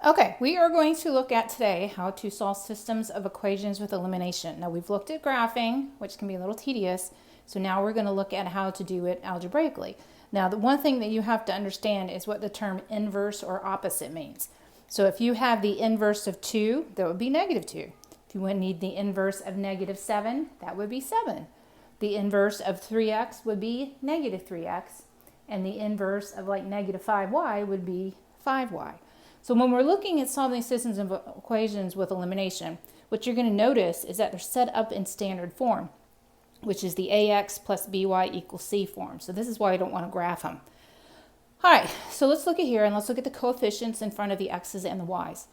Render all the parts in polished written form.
Okay, we are going to look at today how to solve systems of equations with elimination. Now we've looked at graphing, which can be a little tedious, so now we're going to look at how to do it algebraically. Now the one thing that you have to understand is what the term inverse or opposite means. So if you have the inverse of 2, that would be negative 2. If you would need the inverse of negative 7, that would be 7. The inverse of 3x would be negative 3x, and the inverse of like negative 5y would be 5y. So when we're looking at solving systems of equations with elimination, what you're going to notice is that they're set up in standard form, which is the ax plus by equals c form. So this is why I don't want to graph them. All right, so let's look at here and let's look at the coefficients in front of the x's and the y's.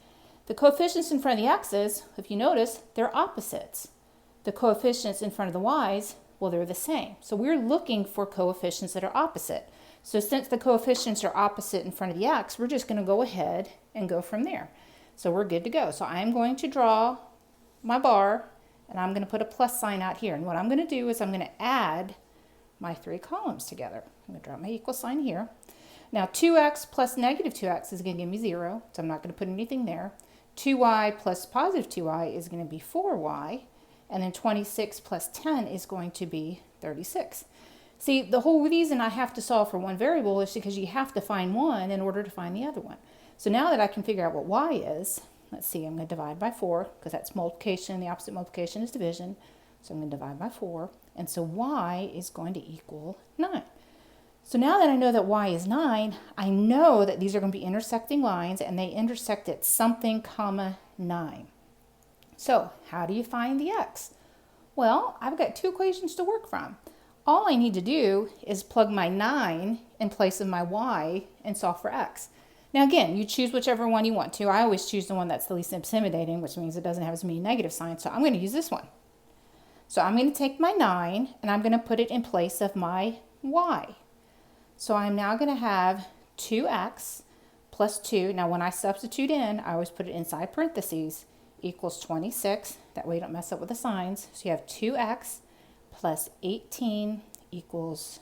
The coefficients in front of the x's, if you notice, they're opposites. The coefficients in front of the y's, well, they're the same. So we're looking for coefficients that are opposite. So since the coefficients are opposite in front of the x, we're just going to go ahead and go from there. So we're good to go. So I'm going to draw my bar, and I'm going to put a plus sign out here. And what I'm going to do is I'm going to add my 3 columns together. I'm going to draw my equal sign here. Now 2x plus negative 2x is going to give me 0, so I'm not going to put anything there. 2y plus positive 2y is going to be 4y, and then 26 plus 10 is going to be 36. See, the whole reason I have to solve for one variable is because you have to find one in order to find the other one. So now that I can figure out what y is, let's see, I'm going to divide by 4 because that's multiplication. The opposite multiplication is division. So I'm going to divide by 4. And so y is going to equal 9. So now that I know that y is 9, I know that these are going to be intersecting lines and they intersect at something comma 9. So how do you find the x? Well, I've got 2 equations to work from. All I need to do is plug my 9 in place of my y and solve for x. Now again, you choose whichever one you want to. I always choose the one that's the least intimidating, which means it doesn't have as many negative signs. So I'm going to use this one. So I'm going to take my 9 and I'm going to put it in place of my y. So I'm now going to have 2x plus 2. Now when I substitute in, I always put it inside parentheses, equals 26. That way you don't mess up with the signs. So you have 2x plus 18 equals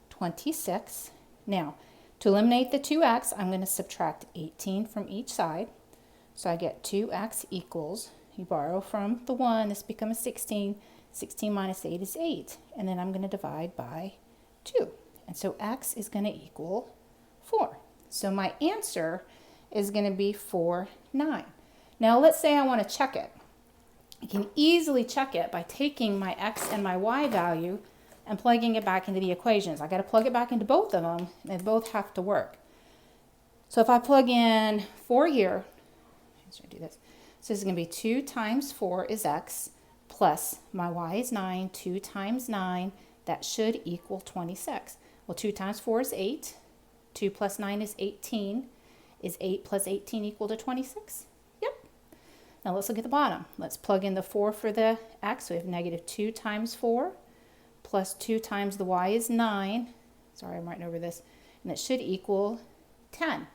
26. Now, to eliminate the 2x, I'm going to subtract 18 from each side. So I get 2x equals, you borrow from the 1, this becomes 16. 16 minus 8 is 8. And then I'm going to divide by 2. And so x is going to equal 4. So my answer is going to be 4, 9. Now let's say I want to check it. I can easily check it by taking my x and my y value and plugging it back into the equations. I got to plug it back into both of them, and they both have to work. So if I plug in 4 here, let's do this. So this is going to be 2 times 4 is x, plus my y is 9, 2 times 9, that should equal 26. Well, 2 times 4 is 8, 2 plus 9 is 18. Is 8 plus 18 equal to 26? Yep. Now let's look at the bottom. Let's plug in the 4 for the x. So we have negative 2 times 4 plus 2 times the y is 9. Sorry, I'm writing over this. And it should equal 10.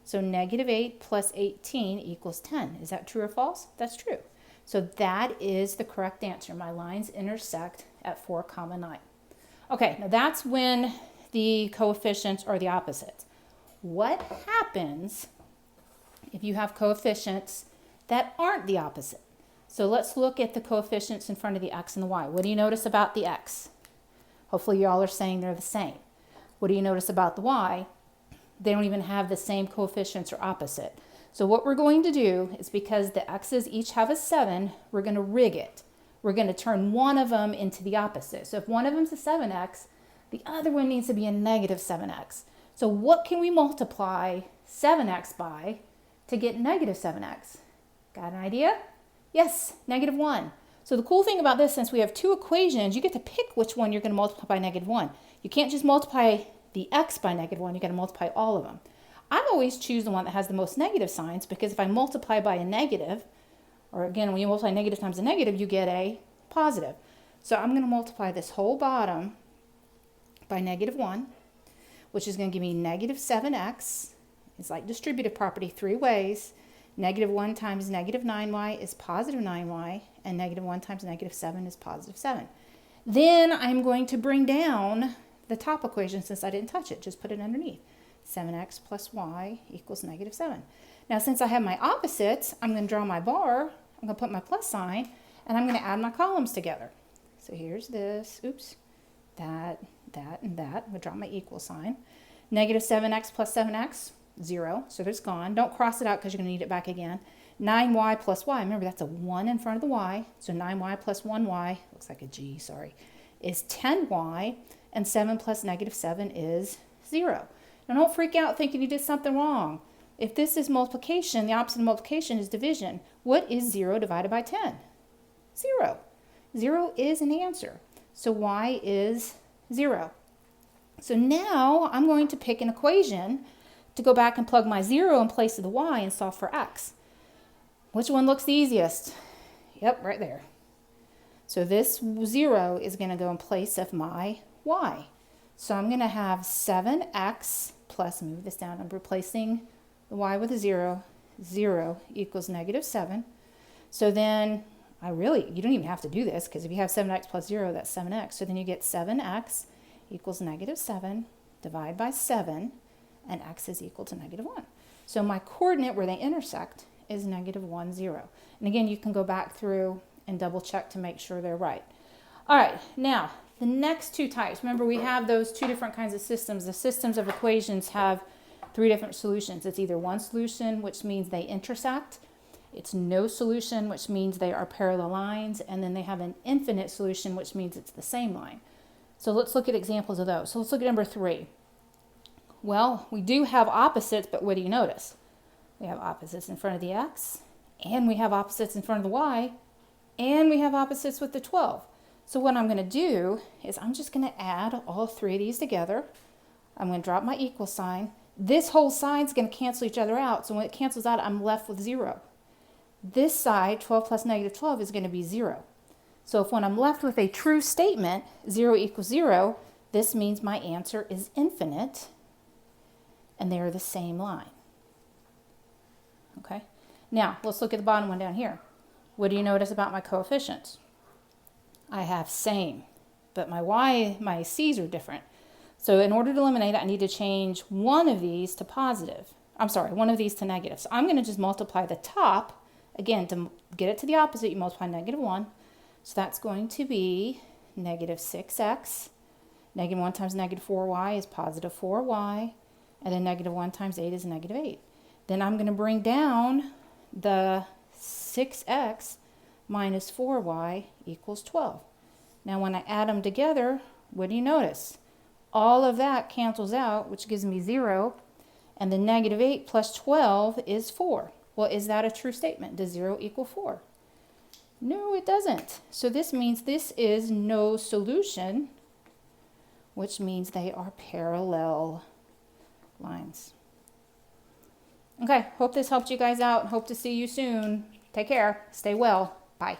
So negative 8 plus 18 equals 10. Is that true or false? That's true. So that is the correct answer. My lines intersect at 4, 9. Okay, now that's when the coefficients are the opposites. What happens if you have coefficients that aren't the opposite? So let's look at the coefficients in front of the x and the y. What do you notice about the x? Hopefully y'all are saying they're the same. What do you notice about the y? They don't even have the same coefficients or opposite. So what we're going to do is, because the x's each have a 7, we're going to rig it. We're going to turn one of them into the opposite. So if one of them's a 7x, the other one needs to be a negative 7x. So what can we multiply 7x by to get negative 7x? Got an idea? Yes, negative 1. So the cool thing about this, since we have 2 equations, you get to pick which one you're going to multiply by negative 1. You can't just multiply the x by negative 1. You got to multiply all of them. I always choose the one that has the most negative signs, because if I multiply by a negative, or again, when you multiply negative times a negative, you get a positive. So I'm going to multiply this whole bottom by negative 1, which is going to give me negative 7x. It's like distributive property 3 ways. Negative 1 times negative 9y is positive 9y, and negative 1 times negative 7 is positive 7. Then I'm going to bring down the top equation, since I didn't touch it, just put it underneath. 7x plus y equals negative 7. Now, since I have my opposites, I'm going to draw my bar, I'm going to put my plus sign, and I'm going to add my columns together. So here's this, oops, that, and that. I'm going to draw my equal sign. Negative 7x plus 7x, 0, so there's gone. Don't cross it out because you're going to need it back again. 9y plus y, remember that's a 1 in front of the y, so 9y plus 1y, looks like a G, sorry, is 10y, and 7 plus negative 7 is 0. Now don't freak out thinking you did something wrong. If this is multiplication, the opposite of multiplication is division. What is 0 divided by 10? 0. 0 is an answer. So y is 0. So now I'm going to pick an equation to go back and plug my 0 in place of the y and solve for x. Which one looks the easiest? Yep, right there. So this 0 is going to go in place of my y. So I'm going to have 7x plus, move this down, I'm replacing the y with a 0. 0 equals negative 7. So then you don't even have to do this because if you have 7x plus 0, that's 7x. So then you get 7x equals negative 7, divide by 7, and x is equal to negative 1. So my coordinate where they intersect is negative 1, 0. And again, you can go back through and double check to make sure they're right. All right, now the next two types. Remember, we have those two different kinds of systems. The systems of equations have three different solutions. It's either one solution, which means they intersect. It's no solution, which means they are parallel lines. And then they have an infinite solution, which means it's the same line. So let's look at examples of those. So let's look at number 3. Well, we do have opposites, but what do you notice? We have opposites in front of the x, and we have opposites in front of the y, and we have opposites with the 12. So what I'm going to do is I'm just going to add all three of these together. I'm going to drop my equal sign. This whole side's going to cancel each other out, so when it cancels out, I'm left with 0. This side, 12 plus negative 12, is going to be 0. So if when I'm left with a true statement, 0 equals 0, this means my answer is infinite, and they're the same line. Okay? Now, let's look at the bottom one down here. What do you notice about my coefficients? I have same, but my c's are different. So in order to eliminate it, I need to change one of these to positive. One of these to negative. So I'm going to just multiply the top. Again, to get it to the opposite, you multiply negative 1. So that's going to be negative 6x. Negative 1 times negative 4y is positive 4y. And then negative 1 times 8 is negative 8. Then I'm going to bring down the 6x minus 4y equals 12. Now when I add them together, what do you notice? All of that cancels out, which gives me 0. And the negative 8 plus 12 is 4. Well, is that a true statement? Does 0 equal 4? No, it doesn't. So this means this is no solution, which means they are parallel lines. Okay, hope this helped you guys out. Hope to see you soon. Take care. Stay well. Bye.